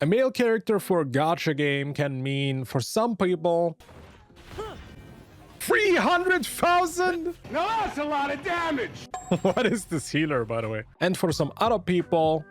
A male character for a gacha game can mean, for some people, 300,000? Now that's a lot of damage! What is this healer, by the way? And for some other people...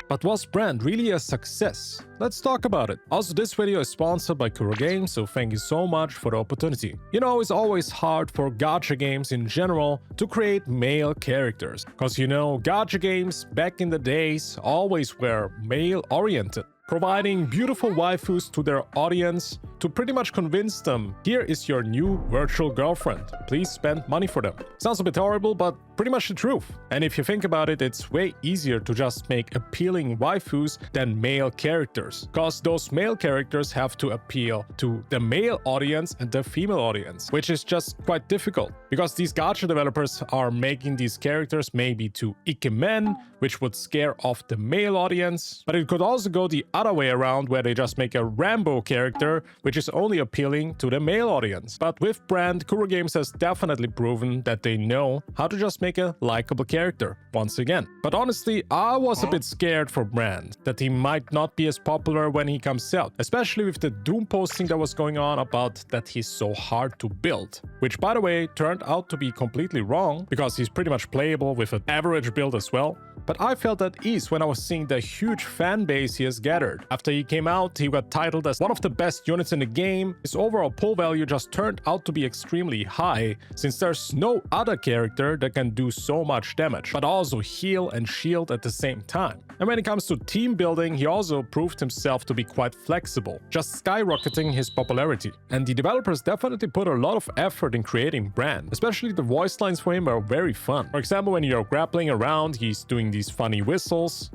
But was Brant really a success? Let's talk about it. Also, this video is sponsored by Kuro Games, so thank you so much for the opportunity. You know, it's always hard for gacha games in general to create male characters. Cause you know, gacha games back in the days always were male-oriented, providing beautiful waifus to their audience to pretty much convince them, here is your new virtual girlfriend, please spend money for them. Sounds a bit horrible, but pretty much the truth. And if you think about it, it's way easier to just make appealing waifus than male characters, cause those male characters have to appeal to the male audience and the female audience, which is just quite difficult, because these gacha developers are making these characters maybe to ikemen, which would scare off the male audience, but it could also go the other way around, where they just make a Rambo character, which is only appealing to the male audience. But with Brant, Kuro Games has definitely proven that they know how to just make a likable character, once again. But honestly, I was a bit scared for Brant, that he might not be as popular when he comes out, especially with the doom posting that was going on about that he's so hard to build, which by the way turned out to be completely wrong, because he's pretty much playable with an average build as well. But I felt at ease when I was seeing the huge fan base he has gathered. After he came out, he got titled as one of the best units in the game. His overall pull value just turned out to be extremely high, since there's no other character that can do so much damage, but also heal and shield at the same time. And when it comes to team building, he also proved himself to be quite flexible, just skyrocketing his popularity. And the developers definitely put a lot of effort in creating Brant, especially the voice lines for him are very fun. For example, when you're grappling around, he's doing these funny whistles.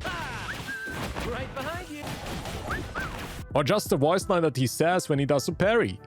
Right behind you! Or just the voice line that he says when he does a parry.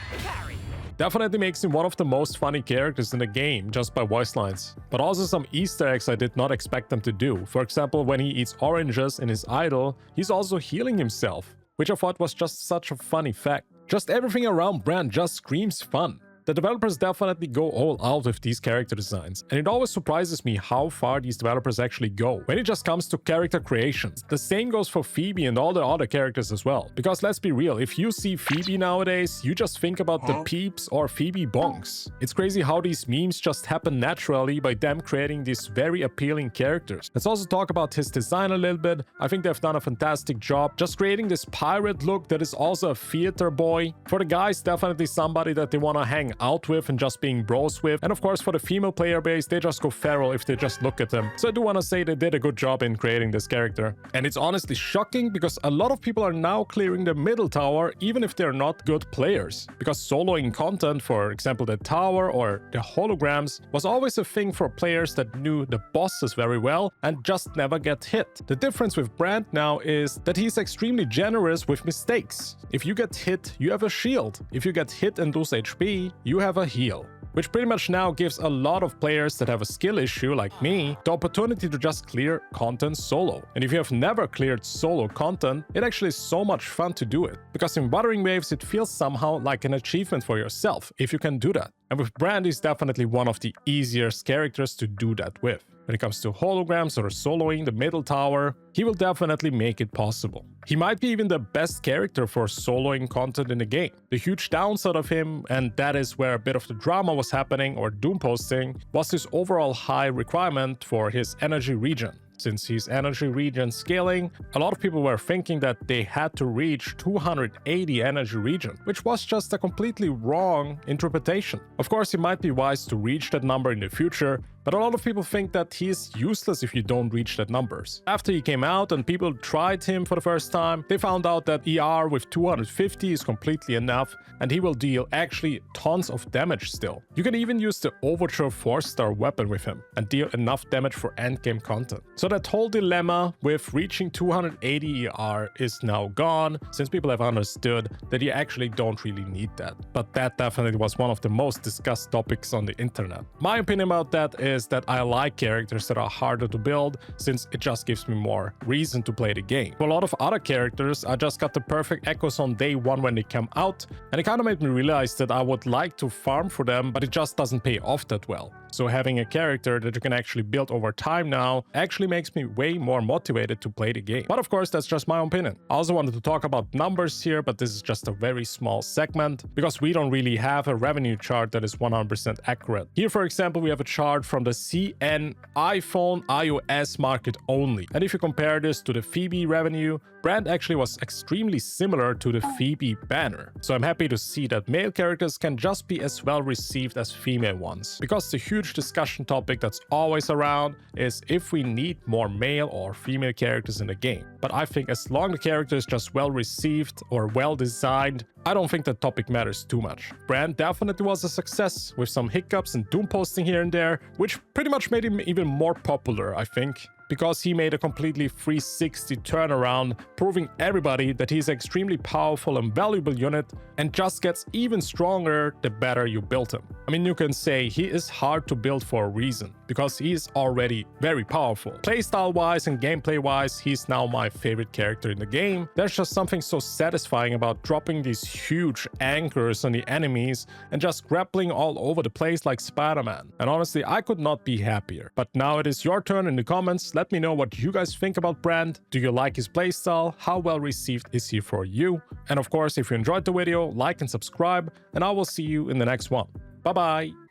Definitely makes him one of the most funny characters in the game, just by voice lines. But also some Easter eggs I did not expect them to do. For example, when he eats oranges in his idol, he's also healing himself, which I thought was just such a funny fact. Just everything around Brant just screams fun. The developers definitely go all out with these character designs, and it always surprises me how far these developers actually go when it just comes to character creations. The same goes for Phoebe and all the other characters as well, because let's be real, if you see Phoebe nowadays, you just think about the peeps or Phoebe bonks. It's crazy how these memes just happen naturally by them creating these very appealing characters. Let's also talk about his design a little bit. I think they've done a fantastic job just creating this pirate look that is also a theater boy. For the guys, definitely somebody that they want to hang out with and just being bros with. And of course, for the female player base, they just go feral if they just look at them. So I do want to say they did a good job in creating this character. And it's honestly shocking, because a lot of people are now clearing the middle tower even if they're not good players. Because soloing content, for example the tower or the holograms, was always a thing for players that knew the bosses very well and just never get hit. The difference with Brant now is that he's extremely generous with mistakes. If you get hit, you have a shield. If you get hit and lose HP, you have a heal, which pretty much now gives a lot of players that have a skill issue like me the opportunity to just clear content solo. And if you have never cleared solo content, it actually is so much fun to do it, because in Wuthering waves it feels somehow like an achievement for yourself if you can do that. And with Brant, he's definitely one of the easiest characters to do that with. When it comes to holograms or soloing the middle tower, he will definitely make it possible. He might be even the best character for soloing content in the game. The huge downside of him, and that is where a bit of the drama was happening or doom posting, was his overall high requirement for his energy regen. Since his energy regen scaling, a lot of people were thinking that they had to reach 280 energy regen, which was just a completely wrong interpretation. Of course, it might be wise to reach that number in the future, but a lot of people think that he is useless if you don't reach that numbers. After he came out and people tried him for the first time, they found out that ER with 250 is completely enough, and he will deal actually tons of damage still. You can even use the Overture 4-star weapon with him and deal enough damage for endgame content. So that whole dilemma with reaching 280 ER is now gone, since people have understood that you actually don't really need that. But that definitely was one of the most discussed topics on the internet. My opinion about that is that I like characters that are harder to build, since it just gives me more reason to play the game. For a lot of other characters, I just got the perfect echoes on day one when they come out, and it kind of made me realize that I would like to farm for them, but it just doesn't pay off that well. So having a character that you can actually build over time now actually makes me way more motivated to play the game. But of course, that's just my opinion. I also wanted to talk about numbers here, but this is just a very small segment because we don't really have a revenue chart that is 100% accurate. Here, for example, we have a chart from the CN iPhone iOS market only. And if you compare this to the Phoebe revenue, Brant actually was extremely similar to the Phoebe banner. So I'm happy to see that male characters can just be as well received as female ones. Because the huge discussion topic that's always around is if we need more male or female characters in the game. But I think as long as the character is just well received or well designed, I don't think that topic matters too much. Brant definitely was a success, with some hiccups and doom posting here and there, which pretty much made him even more popular, I think, because he made a completely 360 turnaround, proving everybody that he's an extremely powerful and valuable unit and just gets even stronger the better you build him. I mean, you can say he is hard to build for a reason, because he is already very powerful. Playstyle wise and gameplay wise, he's now my favorite character in the game. There's just something so satisfying about dropping these huge anchors on the enemies and just grappling all over the place like Spider-Man. And honestly, I could not be happier. But now it is your turn in the comments. Let me know what you guys think about Brant. Do you like his playstyle? How well received is he for you? And of course, if you enjoyed the video, like and subscribe, and I will see you in the next one. Bye bye!